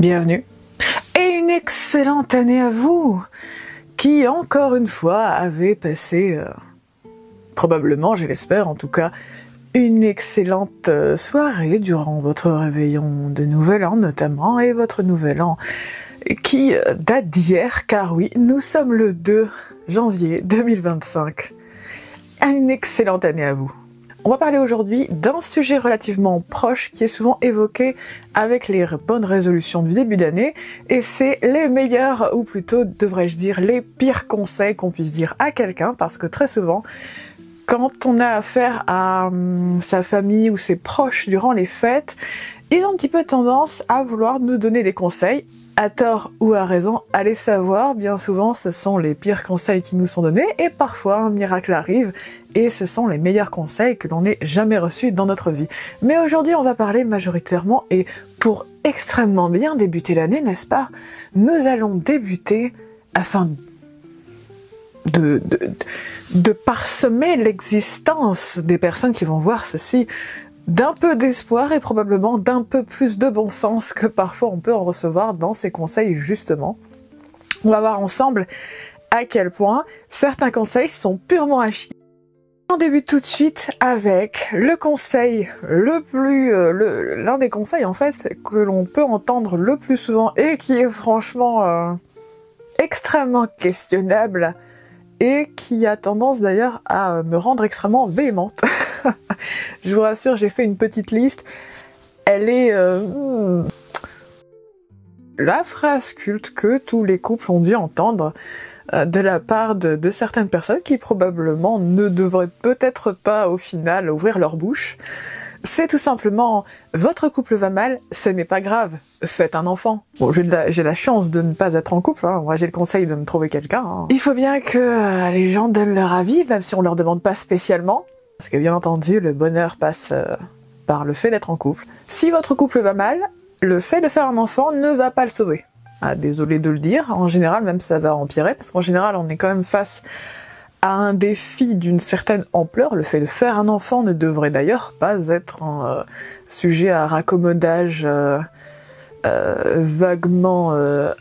Bienvenue et une excellente année à vous qui, encore une fois, avez passé, probablement, je l'espère en tout cas, une excellente soirée durant votre réveillon de Nouvel An notamment et votre Nouvel An qui date d'hier, car oui, nous sommes le 2 janvier 2025. Une excellente année à vous. On va parler aujourd'hui d'un sujet relativement proche qui est souvent évoqué avec les bonnes résolutions du début d'année, et c'est les meilleurs, ou plutôt devrais-je dire les pires conseils qu'on puisse dire à quelqu'un, parce que très souvent, quand on a affaire à sa famille ou ses proches durant les fêtes, ils ont un petit peu tendance à vouloir nous donner des conseils, à tort ou à raison, allez savoir, bien souvent ce sont les pires conseils qui nous sont donnés, et parfois un miracle arrive, et ce sont les meilleurs conseils que l'on ait jamais reçus dans notre vie. Mais aujourd'hui on va parler majoritairement, et pour extrêmement bien débuter l'année, n'est-ce pas, nous allons débuter afin de parsemer l'existence des personnes qui vont voir ceci d'un peu d'espoir et probablement d'un peu plus de bon sens que parfois on peut en recevoir dans ces conseils justement. On va voir ensemble à quel point certains conseils sont purement à chier. On débute tout de suite avec le conseil l'un des conseils en fait que l'on peut entendre le plus souvent et qui est franchement extrêmement questionnable et qui a tendance d'ailleurs à me rendre extrêmement véhémente. Je vous rassure, j'ai fait une petite liste. Elle est la phrase culte que tous les couples ont dû entendre de la part de certaines personnes qui probablement ne devraient peut-être pas au final ouvrir leur bouche. C'est tout simplement « Votre couple va mal, ce n'est pas grave, faites un enfant ». Bon, j'ai la chance de ne pas être en couple, hein. Moi j'ai le conseil de me trouver quelqu'un. Hein. Il faut bien que les gens donnent leur avis, même si on leur demande pas spécialement. Parce que bien entendu, le bonheur passe par le fait d'être en couple. Si votre couple va mal, le fait de faire un enfant ne va pas le sauver. Ah, désolé de le dire, en général même ça va empirer, parce qu'en général on est quand même face à un défi d'une certaine ampleur. Le fait de faire un enfant ne devrait d'ailleurs pas être un sujet à raccommodage vaguement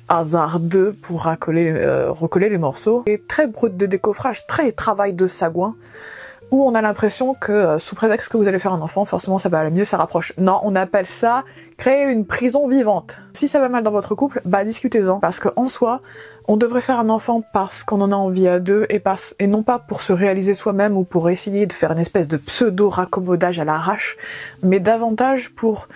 hasardeux pour recoller les morceaux. Et très brut de décoffrage, très travail de sagouin, où on a l'impression que sous prétexte que vous allez faire un enfant, forcément ça va aller mieux, ça rapproche. Non, on appelle ça créer une prison vivante. Si ça va mal dans votre couple, bah discutez-en, parce qu'en soi, on devrait faire un enfant parce qu'on en a envie à deux, et non pas pour se réaliser soi-même ou pour essayer de faire une espèce de pseudo-raccommodage à l'arrache, mais davantage pour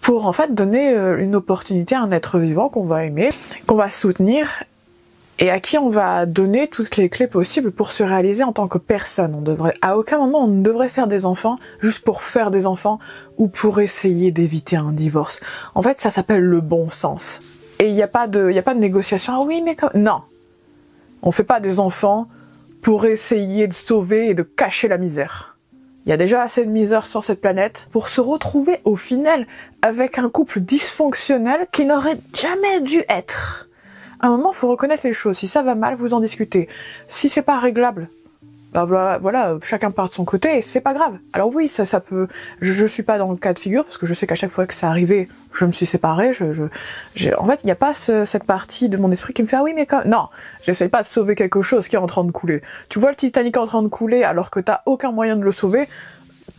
en fait donner une opportunité à un être vivant qu'on va aimer, qu'on va soutenir, et à qui on va donner toutes les clés possibles pour se réaliser en tant que personne. À aucun moment on ne devrait faire des enfants juste pour faire des enfants ou pour essayer d'éviter un divorce. En fait, ça s'appelle le bon sens. Et il n'y a pas de négociation. Ah oui, mais non. On fait pas des enfants pour essayer de sauver et de cacher la misère. Il y a déjà assez de misère sur cette planète pour se retrouver au final avec un couple dysfonctionnel qui n'aurait jamais dû être. À un moment, faut reconnaître les choses. Si ça va mal, vous en discutez. Si c'est pas réglable, bah voilà, chacun part de son côté et c'est pas grave. Alors oui, ça peut. Je suis pas dans le cas de figure parce que je sais qu'à chaque fois que ça arrivait, je me suis séparée. En fait, il n'y a pas cette partie de mon esprit qui me fait ah oui mais quand non, j'essaye pas de sauver quelque chose qui est en train de couler. Tu vois le Titanic en train de couler alors que t'as aucun moyen de le sauver,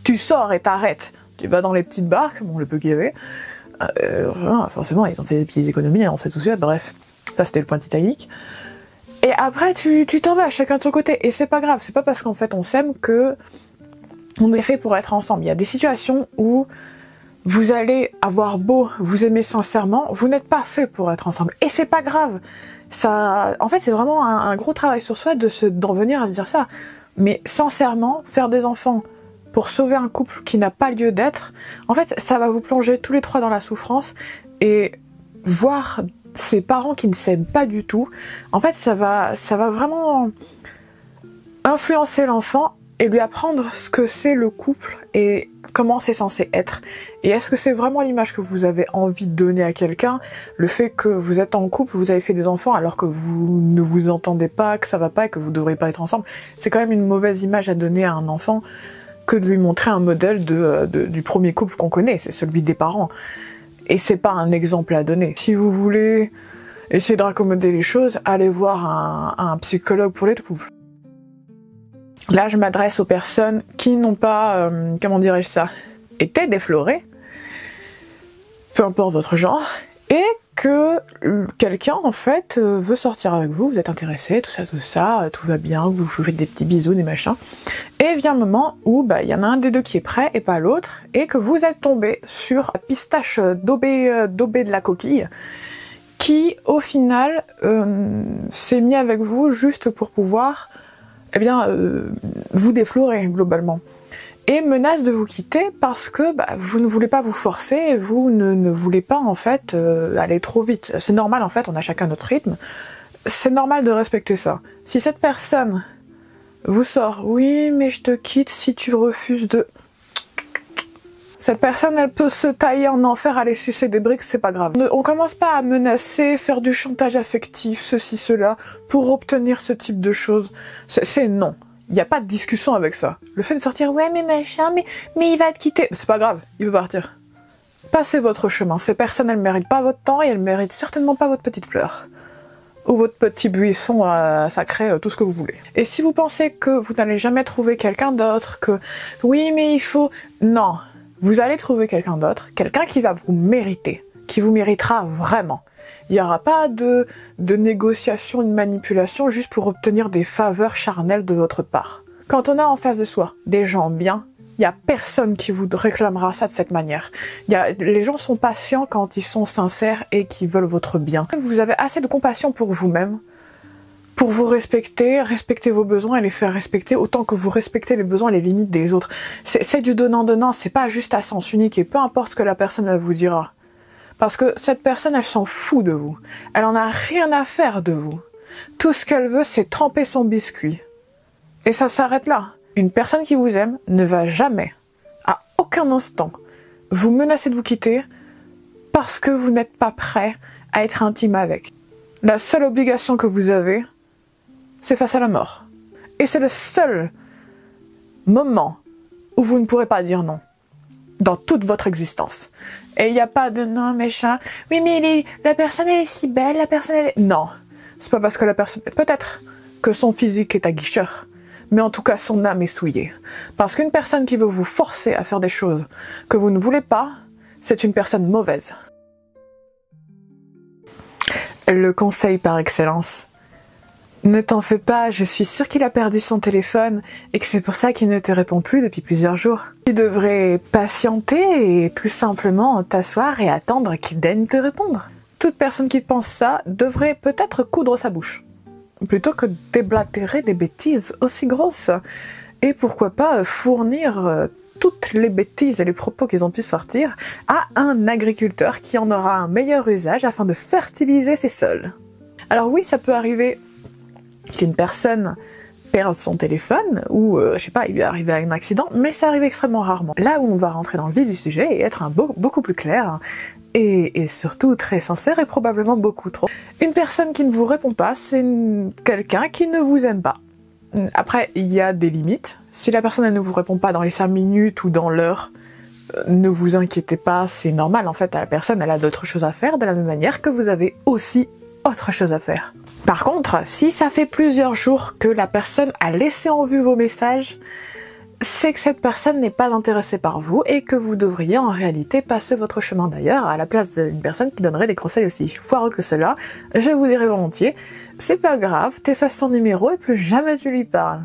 tu sors et t'arrêtes. Tu vas dans les petites barques, bon le peu qu'il y avait. Forcément, ils ont fait des petites économies, on sait tout ça. Bref. Ça c'était le point Titanic. Et après tu t'en vas, chacun de son côté. Et c'est pas grave, c'est pas parce qu'en fait on s'aime que on est fait pour être ensemble. Il y a des situations où vous allez avoir beau vous aimer sincèrement, vous n'êtes pas fait pour être ensemble. Et c'est pas grave. Ça, en fait c'est vraiment un gros travail sur soi d'en venir à se dire ça. Mais sincèrement, faire des enfants pour sauver un couple qui n'a pas lieu d'être, en fait ça va vous plonger tous les trois dans la souffrance et voir ces parents qui ne s'aiment pas du tout, en fait ça va vraiment influencer l'enfant et lui apprendre ce que c'est le couple et comment c'est censé être. Et est-ce que c'est vraiment l'image que vous avez envie de donner à quelqu'un, le fait que vous êtes en couple, vous avez fait des enfants alors que vous ne vous entendez pas, que ça va pas et que vous devrez pas être ensemble, c'est quand même une mauvaise image à donner à un enfant que de lui montrer un modèle du premier couple qu'on connaît, c'est celui des parents. Et c'est pas un exemple à donner. Si vous voulez essayer de raccommoder les choses, allez voir un psychologue pour les couples. Là, je m'adresse aux personnes qui n'ont pas, comment dirais-je ça, été déflorées, peu importe votre genre, et que quelqu'un, en fait, veut sortir avec vous, vous êtes intéressé, tout ça, tout va bien, vous vous faites des petits bisous, des machins, et vient le moment où, il y en a un des deux qui est prêt et pas l'autre, et que vous êtes tombé sur la pistache daubée de la coquille, qui, au final, s'est mis avec vous juste pour pouvoir, vous déflorer, globalement. Et menace de vous quitter parce que vous ne voulez pas vous forcer et vous ne voulez pas en fait aller trop vite. C'est normal en fait, on a chacun notre rythme. C'est normal de respecter ça. Si cette personne vous sort « oui mais je te quitte si tu refuses de... » Cette personne elle peut se tailler en enfer, aller sucer des briques, c'est pas grave. On commence pas à menacer, faire du chantage affectif, ceci, cela, pour obtenir ce type de choses. C'est non. Il n'y a pas de discussion avec ça. Le fait de sortir, ouais, mais machin, mais il va te quitter. C'est pas grave, il veut partir. Passez votre chemin. Ces personnes, elles méritent pas votre temps et elles méritent certainement pas votre petite fleur. Ou votre petit buisson sacré, tout ce que vous voulez. Et si vous pensez que vous n'allez jamais trouver quelqu'un d'autre, que oui, mais il faut... Non. Vous allez trouver quelqu'un d'autre, quelqu'un qui va vous mériter, qui vous méritera vraiment. Il n'y aura pas de négociation, de manipulation juste pour obtenir des faveurs charnelles de votre part. Quand on a en face de soi des gens bien, il n'y a personne qui vous réclamera ça de cette manière. Les gens sont patients quand ils sont sincères et qui veulent votre bien. Vous avez assez de compassion pour vous-même, pour vous respecter vos besoins et les faire respecter autant que vous respectez les besoins et les limites des autres. C'est du donnant-donnant, c'est pas juste à sens unique et peu importe ce que la personne elle vous dira. Parce que cette personne, elle s'en fout de vous. Elle en a rien à faire de vous. Tout ce qu'elle veut, c'est tremper son biscuit. Et ça s'arrête là. Une personne qui vous aime ne va jamais, à aucun instant, vous menacer de vous quitter parce que vous n'êtes pas prêt à être intime avec. La seule obligation que vous avez, c'est face à la mort. Et c'est le seul moment où vous ne pourrez pas dire non. Dans toute votre existence. Et il n'y a pas de non méchant. Oui mais la personne elle est si belle, la personne elle est... Non. C'est pas parce que la personne... Peut-être que son physique est aguicheur. Mais en tout cas son âme est souillée. Parce qu'une personne qui veut vous forcer à faire des choses que vous ne voulez pas, c'est une personne mauvaise. Le conseil par excellence. Ne t'en fais pas, je suis sûre qu'il a perdu son téléphone et que c'est pour ça qu'il ne te répond plus depuis plusieurs jours. Tu devrais patienter et tout simplement t'asseoir et attendre qu'il daigne te répondre. Toute personne qui pense ça devrait peut-être coudre sa bouche, plutôt que déblatérer des bêtises aussi grosses. Et pourquoi pas fournir toutes les bêtises et les propos qu'ils ont pu sortir à un agriculteur qui en aura un meilleur usage afin de fertiliser ses sols. Alors oui, ça peut arriver qu'une personne perde son téléphone ou, je sais pas, il lui est arrivé un accident, mais ça arrive extrêmement rarement. Là où on va rentrer dans le vif du sujet et être beaucoup plus clair et surtout très sincère et probablement beaucoup trop. Une personne qui ne vous répond pas, c'est quelqu'un qui ne vous aime pas. Après, il y a des limites. Si la personne elle ne vous répond pas dans les 5 minutes ou dans l'heure, ne vous inquiétez pas, c'est normal. En fait, la personne elle a d'autres choses à faire de la même manière que vous avez aussi autre chose à faire. Par contre, si ça fait plusieurs jours que la personne a laissé en vue vos messages, c'est que cette personne n'est pas intéressée par vous et que vous devriez en réalité passer votre chemin. D'ailleurs, à la place d'une personne qui donnerait des conseils aussi foireux que cela, je vous dirais volontiers, c'est pas grave, t'effaces son numéro et plus jamais tu lui parles.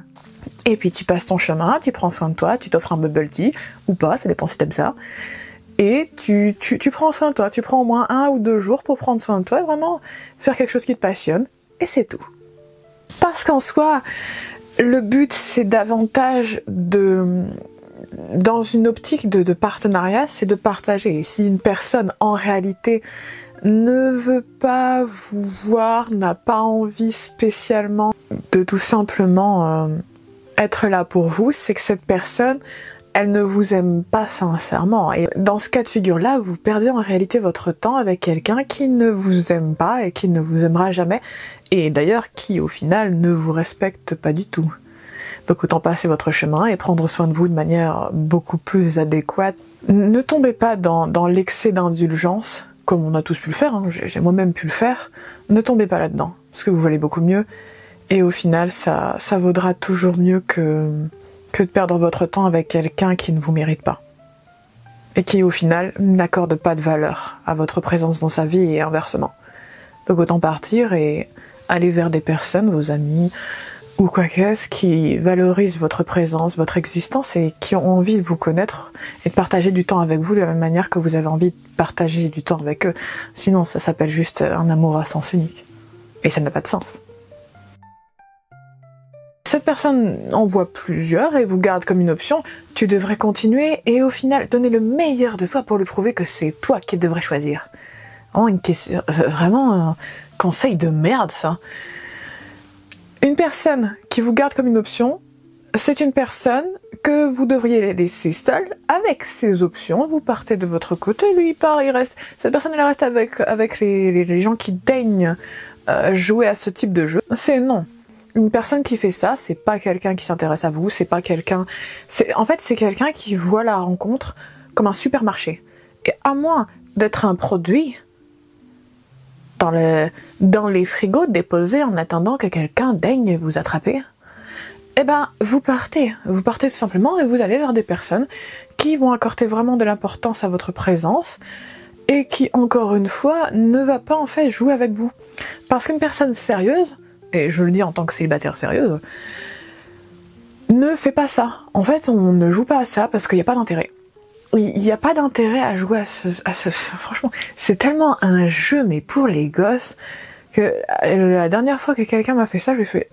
Et puis tu passes ton chemin, tu prends soin de toi, tu t'offres un bubble tea, ou pas, ça dépend si t'aimes ça. Et tu prends soin de toi, tu prends au moins 1 ou 2 jours pour prendre soin de toi et vraiment faire quelque chose qui te passionne, et c'est tout. Parce qu'en soi, le but c'est davantage dans une optique de partenariat, c'est de partager. Et si une personne en réalité ne veut pas vous voir, n'a pas envie spécialement de tout simplement être là pour vous, c'est que cette personne elle ne vous aime pas sincèrement. Et dans ce cas de figure-là, vous perdez en réalité votre temps avec quelqu'un qui ne vous aime pas et qui ne vous aimera jamais. Et d'ailleurs, qui au final ne vous respecte pas du tout. Donc autant passer votre chemin et prendre soin de vous de manière beaucoup plus adéquate. Ne tombez pas dans l'excès d'indulgence, comme on a tous pu le faire, hein, j'ai moi-même pu le faire. Ne tombez pas là-dedans, parce que vous valez beaucoup mieux. Et au final, ça vaudra toujours mieux que de perdre votre temps avec quelqu'un qui ne vous mérite pas. Et qui, au final, n'accorde pas de valeur à votre présence dans sa vie et inversement. Donc autant partir et aller vers des personnes, vos amis, ou quoi qu'est-ce, qui valorisent votre présence, votre existence et qui ont envie de vous connaître et de partager du temps avec vous de la même manière que vous avez envie de partager du temps avec eux. Sinon, ça s'appelle juste un amour à sens unique. Et ça n'a pas de sens. Cette personne en voit plusieurs et vous garde comme une option, tu devrais continuer et au final donner le meilleur de toi pour lui prouver que c'est toi qui devrais choisir. Vraiment un conseil de merde ça. Une personne qui vous garde comme une option, c'est une personne que vous devriez laisser seule avec ses options. Vous partez de votre côté, lui il part, il reste. Cette personne elle reste avec les gens qui daignent jouer à ce type de jeu. C'est non. Une personne qui fait ça, c'est pas quelqu'un qui s'intéresse à vous, c'est pas quelqu'un... En fait, c'est quelqu'un qui voit la rencontre comme un supermarché. Et à moins d'être un produit dans les frigos déposés en attendant que quelqu'un daigne vous attraper, eh ben, vous partez tout simplement et vous allez vers des personnes qui vont accorder vraiment de l'importance à votre présence et qui, encore une fois, ne va pas en fait jouer avec vous. Parce qu'une personne sérieuse, et je le dis en tant que célibataire sérieuse, ne fait pas ça. En fait, on ne joue pas à ça parce qu'il n'y a pas d'intérêt. Il n'y a pas d'intérêt à jouer à ce... Franchement, c'est tellement un jeu, mais pour les gosses, que la dernière fois que quelqu'un m'a fait ça, j'ai fait...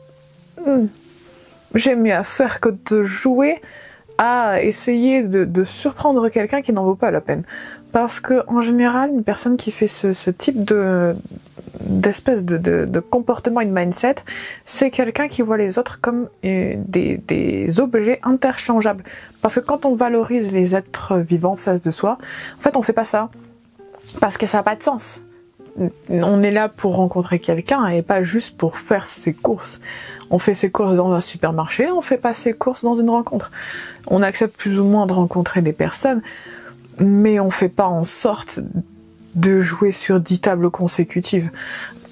J'ai mieux à faire que de jouer à essayer de surprendre quelqu'un qui n'en vaut pas la peine. Parce que en général, une personne qui fait ce type d'espèce de comportement et de mindset, c'est quelqu'un qui voit les autres comme des objets interchangeables. Parce que quand on valorise les êtres vivants face de soi, en fait on fait pas ça. Parce que ça n'a pas de sens. On est là pour rencontrer quelqu'un et pas juste pour faire ses courses. On fait ses courses dans un supermarché, on fait pas ses courses dans une rencontre. On accepte plus ou moins de rencontrer des personnes, mais on fait pas en sorte de jouer sur 10 tables consécutives.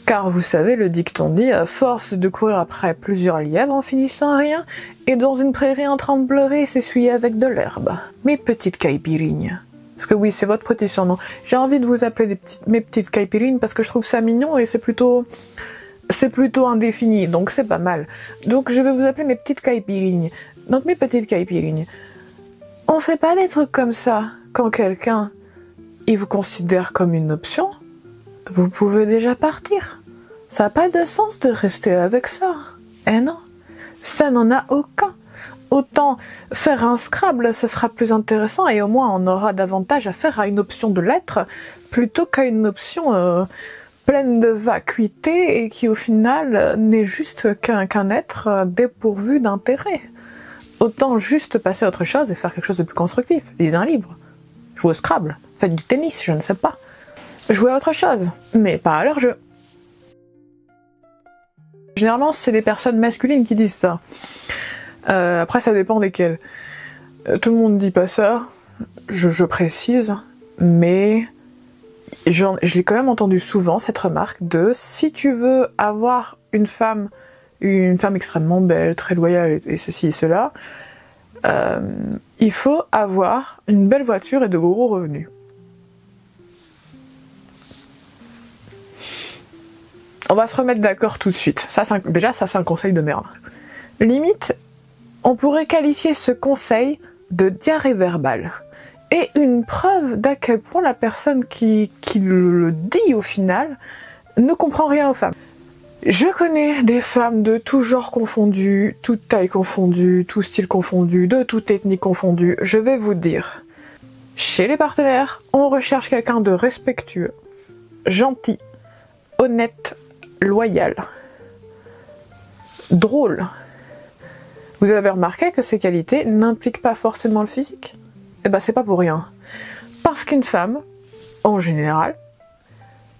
Car vous savez, le dicton dit, à force de courir après plusieurs lièvres en finissant à rien, et dans une prairie en train de pleurer, s'essuyer avec de l'herbe. Mes petites caipirignes. Parce que oui, c'est votre petit surnom. J'ai envie de vous appeler mes petites caipirignes parce que je trouve ça mignon et c'est plutôt indéfini, donc c'est pas mal. Donc je vais vous appeler mes petites caipirignes. Donc mes petites caipirignes. On fait pas des trucs comme ça quand quelqu'un il vous considère comme une option. Vous pouvez déjà partir. Ça n'a pas de sens de rester avec ça. Eh non, ça n'en a aucun. Autant faire un Scrabble, ce sera plus intéressant et au moins on aura davantage à faire à une option de lettres plutôt qu'à une option pleine de vacuité et qui au final n'est juste qu'un être dépourvu d'intérêt. Autant juste passer à autre chose et faire quelque chose de plus constructif. Lisez un livre, jouez au Scrabble, faites du tennis, je ne sais pas. Jouez à autre chose, mais pas à leur jeu. Généralement, c'est des personnes masculines qui disent ça. Après, ça dépend desquelles. Tout le monde dit pas ça, je précise, mais je l'ai quand même entendu souvent, cette remarque de si tu veux avoir une femme extrêmement belle, très loyale et ceci et cela, il faut avoir une belle voiture et de gros revenus. On va se remettre d'accord tout de suite. Déjà, ça c'est un conseil de merde. Limite, on pourrait qualifier ce conseil de diarrhée verbale. Et une preuve d'à quel point la personne qui le dit au final ne comprend rien aux femmes. Je connais des femmes de tout genre confondu, toute taille confondue, tout style confondu, de toute ethnie confondue. Je vais vous dire, chez les partenaires, on recherche quelqu'un de respectueux, gentil, honnête, loyal, drôle. Vous avez remarqué que ces qualités n'impliquent pas forcément le physique? Eh ben c'est pas pour rien. Parce qu'une femme, en général,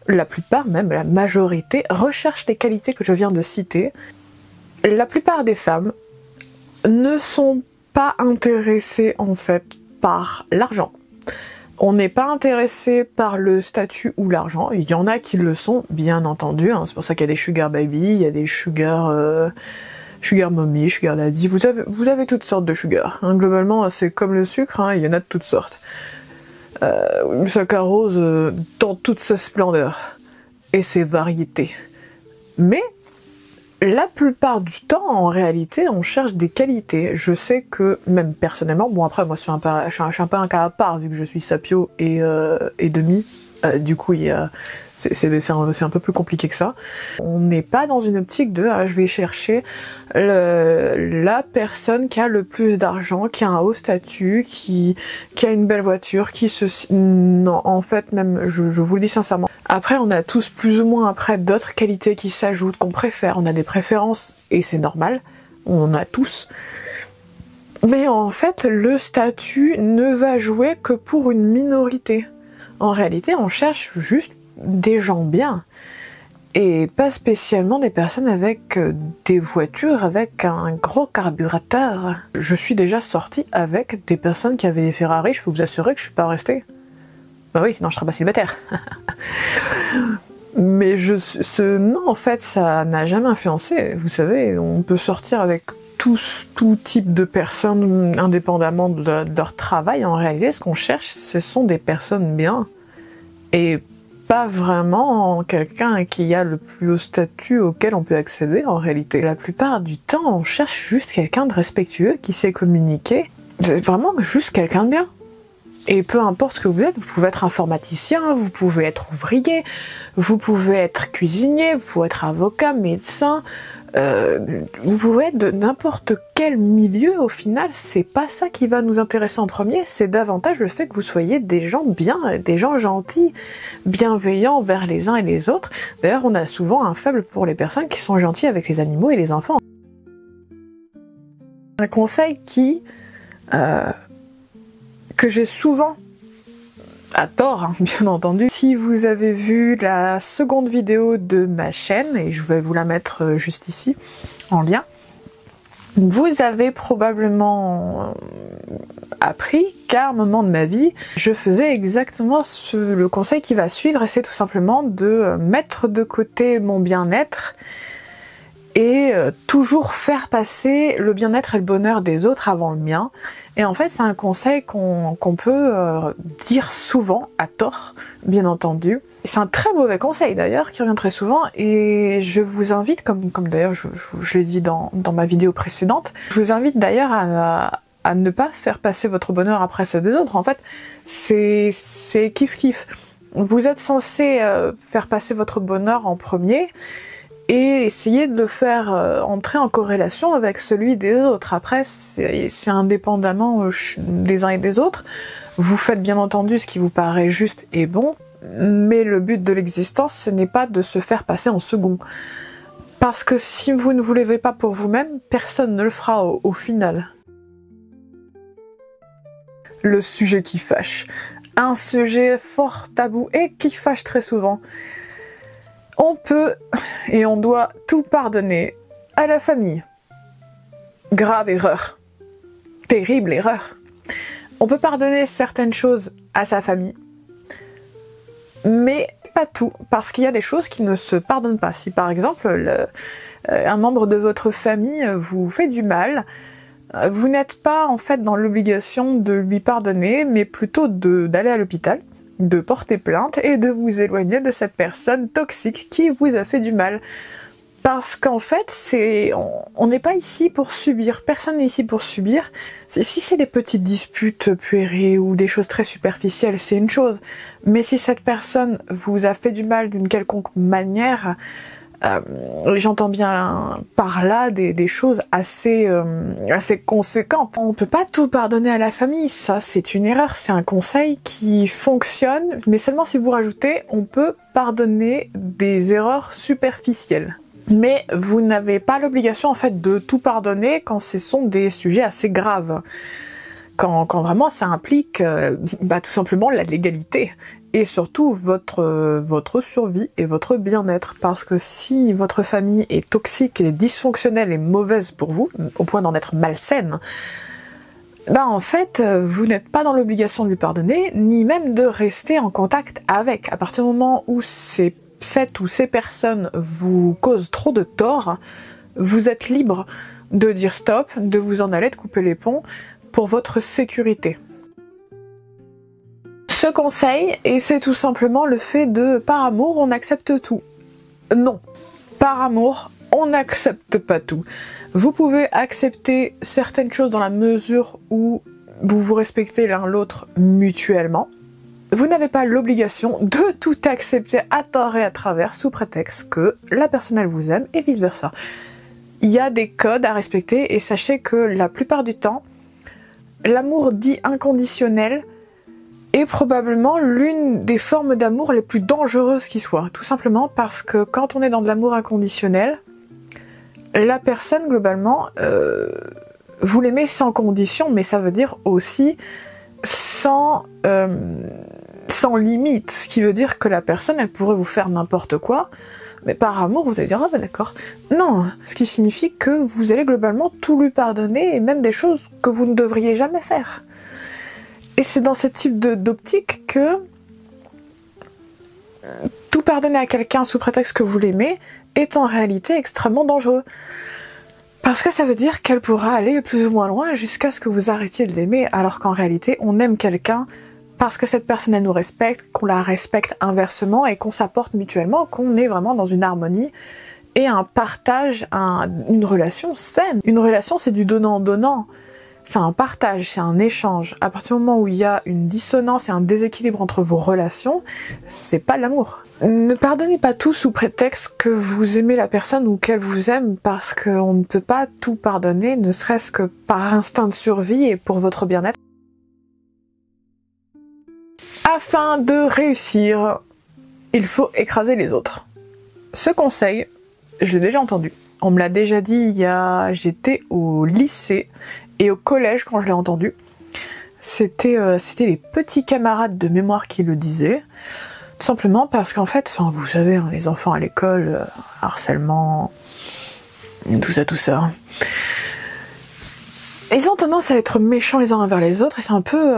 la plupart, même la majorité, recherche les qualités que je viens de citer. La plupart des femmes ne sont pas intéressés en fait par l'argent. On n'est pas intéressé par le statut ou l'argent. Il y en a qui le sont, bien entendu. Hein. C'est pour ça qu'il y a des sugar baby, il y a des sugar mommy, sugar daddy. Vous avez toutes sortes de sugar. Hein. Globalement, c'est comme le sucre. Hein. Il y en a de toutes sortes. Le saccharose dans toute sa splendeur et ses variétés. Mais la plupart du temps, en réalité, on cherche des qualités. Je sais que, même personnellement, bon après moi je suis un peu un cas à part vu que je suis sapio et demi. Du coup, c'est un peu plus compliqué que ça. On n'est pas dans une optique de je vais chercher la personne qui a le plus d'argent, qui a un haut statut, qui a une belle voiture, non, en fait, même, je vous le dis sincèrement. Après, on a tous plus ou moins après d'autres qualités qui s'ajoutent, qu'on préfère. On a des préférences, et c'est normal. On en a tous. Mais en fait, le statut ne va jouer que pour une minorité. En réalité, on cherche juste des gens bien. Et pas spécialement des personnes avec des voitures, avec un gros carburateur. Je suis déjà sortie avec des personnes qui avaient des Ferrari, je peux vous assurer que je suis pas restée. Bah oui, sinon je serais pas célibataire. Mais non, en fait, ça n'a jamais influencé. Vous savez, on peut sortir avec tout type de personnes, indépendamment de leur travail. En réalité, ce qu'on cherche, ce sont des personnes bien. Et pas vraiment quelqu'un qui a le plus haut statut auquel on peut accéder, en réalité. La plupart du temps, on cherche juste quelqu'un de respectueux, qui sait communiquer. C'est vraiment juste quelqu'un de bien. Et peu importe ce que vous êtes, vous pouvez être informaticien, vous pouvez être ouvrier, vous pouvez être cuisinier, vous pouvez être avocat, médecin, vous pouvez être de n'importe quel milieu. Au final, c'est pas ça qui va nous intéresser en premier, c'est davantage le fait que vous soyez des gens bien, des gens gentils, bienveillants vers les uns et les autres. D'ailleurs, on a souvent un faible pour les personnes qui sont gentilles avec les animaux et les enfants. Un conseil que j'ai souvent, à tort, hein, bien entendu. Si vous avez vu la seconde vidéo de ma chaîne, et je vais vous la mettre juste ici, en lien, vous avez probablement appris qu'à un moment de ma vie, je faisais exactement le conseil qui va suivre, et c'est tout simplement de mettre de côté mon bien-être et toujours faire passer le bien-être et le bonheur des autres avant le mien. Et en fait, c'est un conseil qu'on peut dire souvent, à tort, bien entendu. C'est un très mauvais conseil d'ailleurs, qui revient très souvent, et je vous invite, comme d'ailleurs je l'ai dit dans ma vidéo précédente, je vous invite d'ailleurs à ne pas faire passer votre bonheur après ceux des autres. En fait, c'est kiff-kiff. Vous êtes censé faire passer votre bonheur en premier, et essayer de le faire entrer en corrélation avec celui des autres. Après, c'est indépendamment des uns et des autres. Vous faites bien entendu ce qui vous paraît juste et bon, mais le but de l'existence, ce n'est pas de se faire passer en second. Parce que si vous ne vous levez pas pour vous-même, personne ne le fera au final. Le sujet qui fâche. Un sujet fort tabou et qui fâche très souvent. On peut et on doit tout pardonner à la famille. Grave erreur. Terrible erreur. On peut pardonner certaines choses à sa famille, mais pas tout, parce qu'il y a des choses qui ne se pardonnent pas. Si par exemple, un membre de votre famille vous fait du mal, vous n'êtes pas en fait dans l'obligation de lui pardonner, mais plutôt d'aller à l'hôpital, de porter plainte et de vous éloigner de cette personne toxique qui vous a fait du mal. Parce qu'en fait, on n'est pas ici pour subir, personne n'est ici pour subir. Si c'est des petites disputes puériles ou des choses très superficielles, c'est une chose. Mais si cette personne vous a fait du mal d'une quelconque manière, j'entends bien par là des choses assez conséquentes. On peut pas tout pardonner à la famille, ça c'est une erreur, c'est un conseil qui fonctionne, mais seulement si vous rajoutez, on peut pardonner des erreurs superficielles. Mais vous n'avez pas l'obligation en fait de tout pardonner quand ce sont des sujets assez graves. quand vraiment ça implique tout simplement la légalité et surtout votre survie et votre bien-être, parce que si votre famille est toxique et dysfonctionnelle et mauvaise pour vous, au point d'en être malsaine, en fait, vous n'êtes pas dans l'obligation de lui pardonner, ni même de rester en contact avec. À partir du moment où cette ou ces personnes vous causent trop de tort, vous êtes libre de dire stop, de vous en aller, de couper les ponts pour votre sécurité. Ce conseil, et c'est tout simplement le fait de par amour on accepte tout. Non, par amour on n'accepte pas tout. Vous pouvez accepter certaines choses dans la mesure où vous vous respectez l'un l'autre mutuellement. Vous n'avez pas l'obligation de tout accepter à tort et à travers sous prétexte que la personne elle vous aime et vice versa. Il y a des codes à respecter et sachez que la plupart du temps, l'amour dit inconditionnel est probablement l'une des formes d'amour les plus dangereuses qui soient. Tout simplement parce que quand on est dans de l'amour inconditionnel, la personne globalement, vous l'aimez sans condition, mais ça veut dire aussi sans limite. Ce qui veut dire que la personne, elle pourrait vous faire n'importe quoi, mais par amour, vous allez dire, ah d'accord. Non, ce qui signifie que vous allez globalement tout lui pardonner, et même des choses que vous ne devriez jamais faire. Et c'est dans ce type d'optique que tout pardonner à quelqu'un sous prétexte que vous l'aimez est en réalité extrêmement dangereux. Parce que ça veut dire qu'elle pourra aller plus ou moins loin jusqu'à ce que vous arrêtiez de l'aimer, alors qu'en réalité, on aime quelqu'un parce que cette personne elle nous respecte, qu'on la respecte inversement et qu'on s'apporte mutuellement, qu'on est vraiment dans une harmonie et un partage, une relation saine. Une relation, c'est du donnant-donnant. C'est un partage, c'est un échange. À partir du moment où il y a une dissonance et un déséquilibre entre vos relations, c'est pas de l'amour. Ne pardonnez pas tout sous prétexte que vous aimez la personne ou qu'elle vous aime, parce qu'on ne peut pas tout pardonner, ne serait-ce que par instinct de survie et pour votre bien-être. Afin de réussir, il faut écraser les autres. Ce conseil, je l'ai déjà entendu. On me l'a déjà dit j'étais au lycée et au collège quand je l'ai entendu. C'était les petits camarades de mémoire qui le disaient. Tout simplement parce qu'en fait, vous savez, hein, les enfants à l'école, harcèlement, tout ça. Ils ont tendance à être méchants les uns envers les autres, et c'est un peu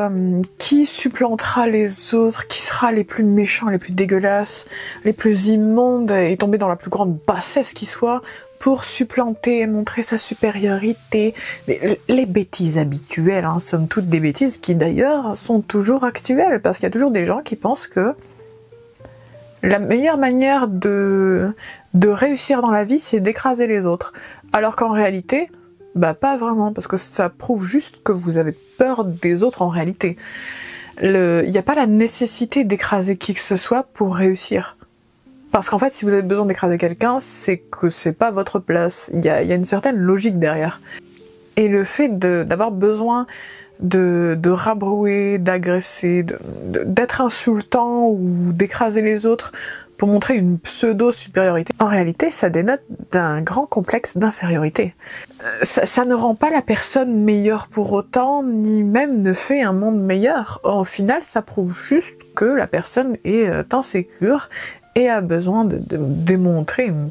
qui supplantera les autres, qui sera les plus méchants, les plus dégueulasses, les plus immondes, et tomber dans la plus grande bassesse qui soit, pour supplanter et montrer sa supériorité. Les bêtises habituelles, hein, somme toute des bêtises qui d'ailleurs sont toujours actuelles, parce qu'il y a toujours des gens qui pensent que la meilleure manière de réussir dans la vie, c'est d'écraser les autres. Alors qu'en réalité, pas vraiment, parce que ça prouve juste que vous avez peur des autres en réalité. Il n'y a pas la nécessité d'écraser qui que ce soit pour réussir. Parce qu'en fait, si vous avez besoin d'écraser quelqu'un, c'est que c'est pas votre place. Il y a une certaine logique derrière. Et le fait d'avoir besoin de rabrouer, d'agresser, d'être insultant ou d'écraser les autres pour montrer une pseudo-supériorité, en réalité, ça dénote d'un grand complexe d'infériorité. Ça ne rend pas la personne meilleure pour autant, ni même ne fait un monde meilleur. Au final, ça prouve juste que la personne est insécure et a besoin de démontrer une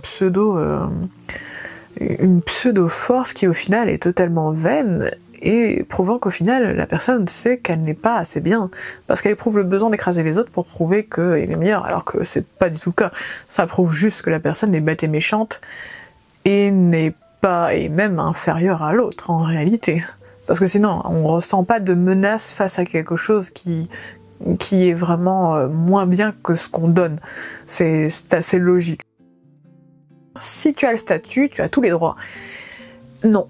pseudo-force qui au final est totalement vaine, et prouvant qu'au final la personne sait qu'elle n'est pas assez bien, parce qu'elle éprouve le besoin d'écraser les autres pour prouver qu'elle est meilleure, alors que c'est pas du tout le cas. Ça prouve juste que la personne est bête et méchante et n'est pas, et même inférieure à l'autre en réalité. Parce que sinon on ressent pas de menace face à quelque chose qui est vraiment moins bien que ce qu'on donne. C'est assez logique. Si tu as le statut, tu as tous les droits. Non.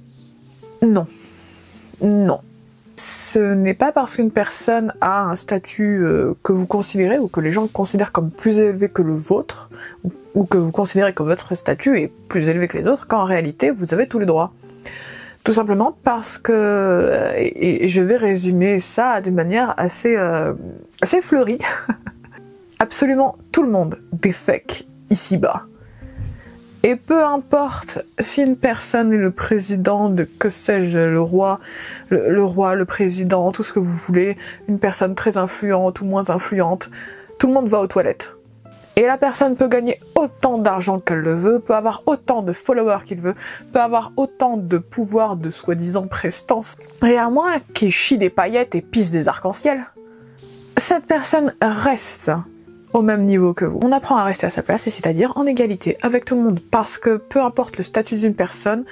Ce n'est pas parce qu'une personne a un statut que vous considérez, ou que les gens considèrent comme plus élevé que le vôtre, ou que vous considérez que votre statut est plus élevé que les autres, qu'en réalité vous avez tous les droits. Tout simplement parce que, et je vais résumer ça d'une manière assez fleurie, absolument tout le monde défèque ici-bas. Et peu importe si une personne est le président de, que sais-je, le roi, le président, tout ce que vous voulez, une personne très influente ou moins influente, tout le monde va aux toilettes. Et la personne peut gagner autant d'argent qu'elle le veut, peut avoir autant de followers qu'il veut, peut avoir autant de pouvoir de soi-disant prestance. Et à moins qu'il chie des paillettes et pisse des arcs-en-ciel, cette personne reste au même niveau que vous. On apprend à rester à sa place, et c'est-à-dire en égalité avec tout le monde. Parce que peu importe le statut d'une personne,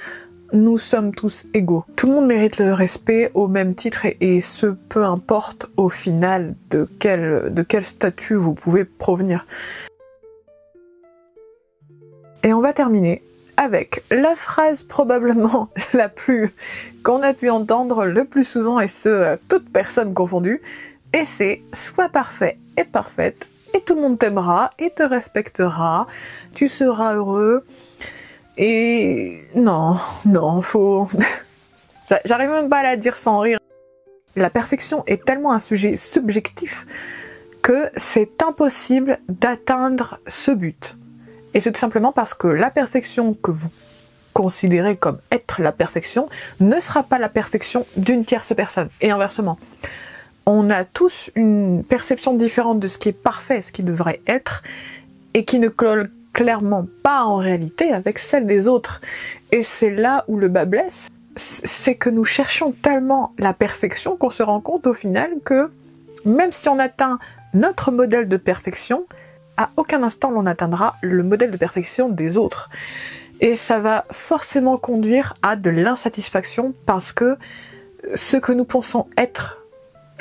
nous sommes tous égaux. Tout le monde mérite le respect au même titre, et ce, peu importe au final de quel statut vous pouvez provenir. Et on va terminer avec la phrase probablement la plus qu'on a pu entendre le plus souvent, et ce, toute personne confondue, et c'est « sois parfait et parfaite ». Et tout le monde t'aimera et te respectera, tu seras heureux. Et non, faut... J'arrive même pas à la dire sans rire. La perfection est tellement un sujet subjectif que c'est impossible d'atteindre ce but. Et c'est tout simplement parce que la perfection que vous considérez comme être la perfection ne sera pas la perfection d'une tierce personne. Et inversement. On a tous une perception différente de ce qui est parfait, ce qui devrait être, et qui ne colle clairement pas en réalité avec celle des autres. Et c'est là où le bas blesse, c'est que nous cherchons tellement la perfection qu'on se rend compte au final que même si on atteint notre modèle de perfection, à aucun instant l'on atteindra le modèle de perfection des autres. Et ça va forcément conduire à de l'insatisfaction parce que ce que nous pensons être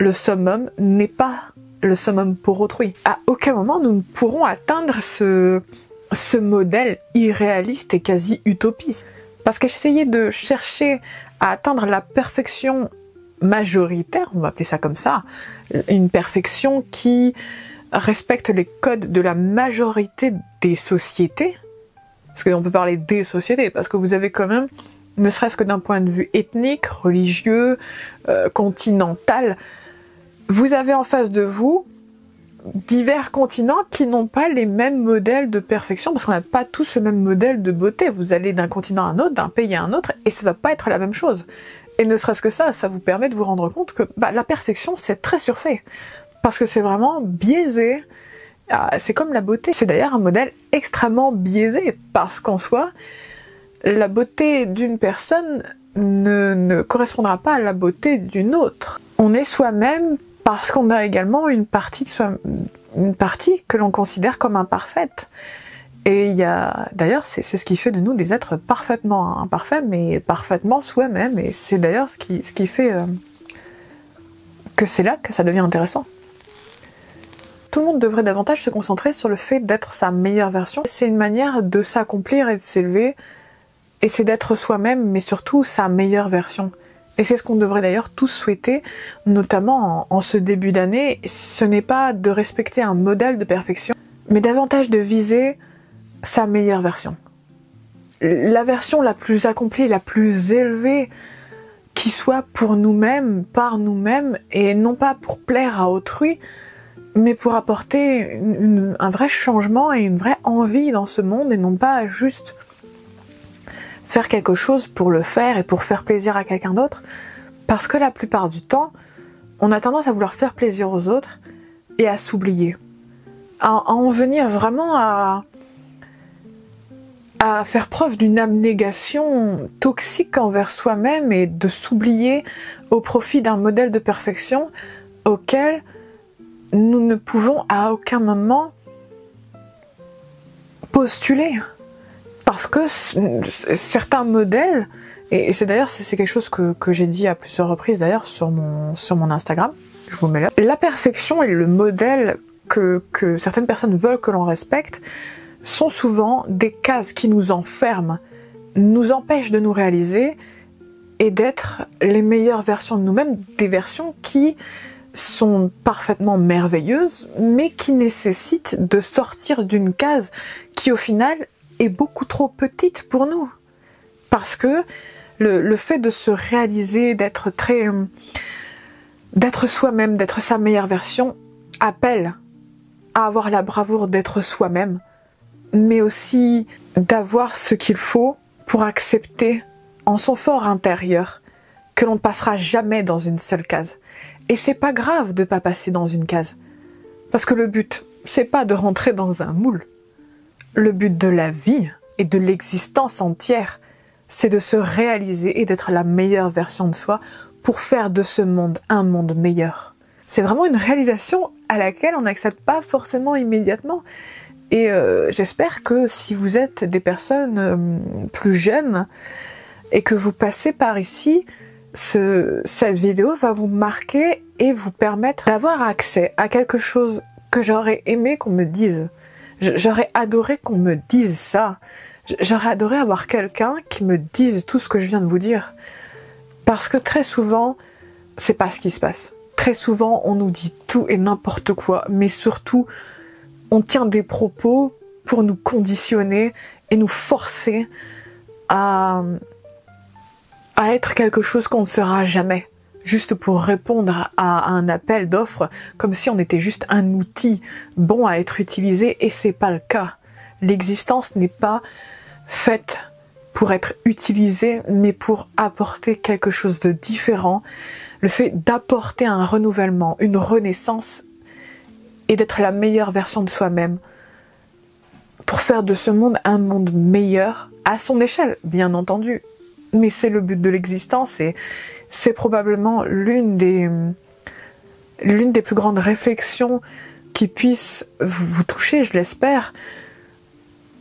le summum n'est pas le summum pour autrui. À aucun moment nous ne pourrons atteindre ce modèle irréaliste et quasi utopiste. Parce qu'essayer de chercher à atteindre la perfection majoritaire, on va appeler ça comme ça, une perfection qui respecte les codes de la majorité des sociétés, parce qu'on peut parler des sociétés, parce que vous avez quand même, ne serait-ce que d'un point de vue ethnique, religieux, continental, vous avez en face de vous divers continents qui n'ont pas les mêmes modèles de perfection, parce qu'on n'a pas tous le même modèle de beauté. Vous allez d'un continent à un autre, d'un pays à un autre, et ça va pas être la même chose. Et ne serait-ce que ça vous permet de vous rendre compte que la perfection, c'est très surfait. Parce que c'est vraiment biaisé. C'est comme la beauté. C'est d'ailleurs un modèle extrêmement biaisé, parce qu'en soi, la beauté d'une personne ne correspondra pas à la beauté d'une autre. On est soi-même parce qu'on a également une partie que l'on considère comme imparfaite. Et il y a, d'ailleurs, c'est ce qui fait de nous des êtres parfaitement imparfaits, mais parfaitement soi-même. Et c'est d'ailleurs ce qui fait que c'est là que ça devient intéressant. Tout le monde devrait davantage se concentrer sur le fait d'être sa meilleure version. C'est une manière de s'accomplir et de s'élever, et c'est d'être soi-même, mais surtout sa meilleure version. Et c'est ce qu'on devrait d'ailleurs tous souhaiter, notamment en ce début d'année. Ce n'est pas de respecter un modèle de perfection, mais davantage de viser sa meilleure version. La version la plus accomplie, la plus élevée, qui soit pour nous-mêmes, par nous-mêmes, et non pas pour plaire à autrui, mais pour apporter un vrai changement et une vraie envie dans ce monde, et non pas juste faire quelque chose pour le faire et pour faire plaisir à quelqu'un d'autre, parce que la plupart du temps, on a tendance à vouloir faire plaisir aux autres et à s'oublier, à en venir vraiment à faire preuve d'une abnégation toxique envers soi-même et de s'oublier au profit d'un modèle de perfection auquel nous ne pouvons à aucun moment postuler. Parce que certains modèles, et c'est d'ailleurs c'est quelque chose que j'ai dit à plusieurs reprises d'ailleurs sur mon Instagram, je vous mets là. La perfection et le modèle que certaines personnes veulent que l'on respecte sont souvent des cases qui nous enferment, nous empêchent de nous réaliser et d'être les meilleures versions de nous-mêmes, des versions qui sont parfaitement merveilleuses, mais qui nécessitent de sortir d'une case qui au final est beaucoup trop petite pour nous. Parce que le fait de se réaliser, d'être soi-même, d'être sa meilleure version, appelle à avoir la bravoure d'être soi-même, mais aussi d'avoir ce qu'il faut pour accepter en son fort intérieur que l'on ne passera jamais dans une seule case. Et c'est pas grave de pas passer dans une case. Parce que le but, c'est pas de rentrer dans un moule. Le but de la vie et de l'existence entière, c'est de se réaliser et d'être la meilleure version de soi pour faire de ce monde un monde meilleur. C'est vraiment une réalisation à laquelle on n'accède pas forcément immédiatement. Et j'espère que si vous êtes des personnes plus jeunes et que vous passez par ici, cette vidéo va vous marquer et vous permettre d'avoir accès à quelque chose que j'aurais aimé qu'on me dise. J'aurais adoré qu'on me dise ça. J'aurais adoré avoir quelqu'un qui me dise tout ce que je viens de vous dire. Parce que très souvent, c'est pas ce qui se passe. Très souvent, on nous dit tout et n'importe quoi, mais surtout, on tient des propos pour nous conditionner et nous forcer à être quelque chose qu'on ne sera jamais. Juste pour répondre à un appel d'offres, comme si on était juste un outil bon à être utilisé, et c'est pas le cas. L'existence n'est pas faite pour être utilisée, mais pour apporter quelque chose de différent. Le fait d'apporter un renouvellement, une renaissance, et d'être la meilleure version de soi-même, pour faire de ce monde un monde meilleur, à son échelle, bien entendu. Mais c'est le but de l'existence, et c'est probablement l'une des plus grandes réflexions qui puisse vous toucher, je l'espère.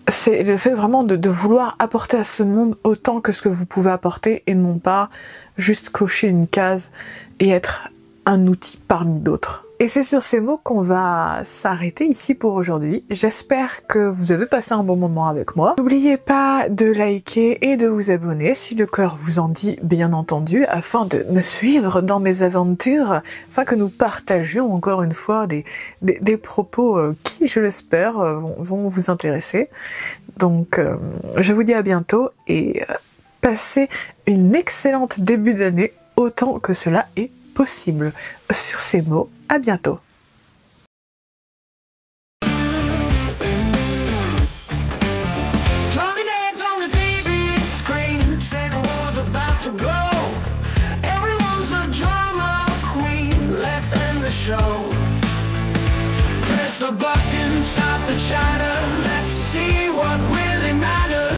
C'est le fait vraiment de vouloir apporter à ce monde autant que ce que vous pouvez apporter, et non pas juste cocher une case et être un outil parmi d'autres. Et c'est sur ces mots qu'on va s'arrêter ici pour aujourd'hui. J'espère que vous avez passé un bon moment avec moi. N'oubliez pas de liker et de vous abonner si le cœur vous en dit, bien entendu, afin de me suivre dans mes aventures, afin que nous partagions encore une fois des propos qui, je l'espère, vont vous intéresser. Donc, je vous dis à bientôt et passez une excellente début d'année, autant que cela est possible. Sur ces mots, à bientôt. Press the button.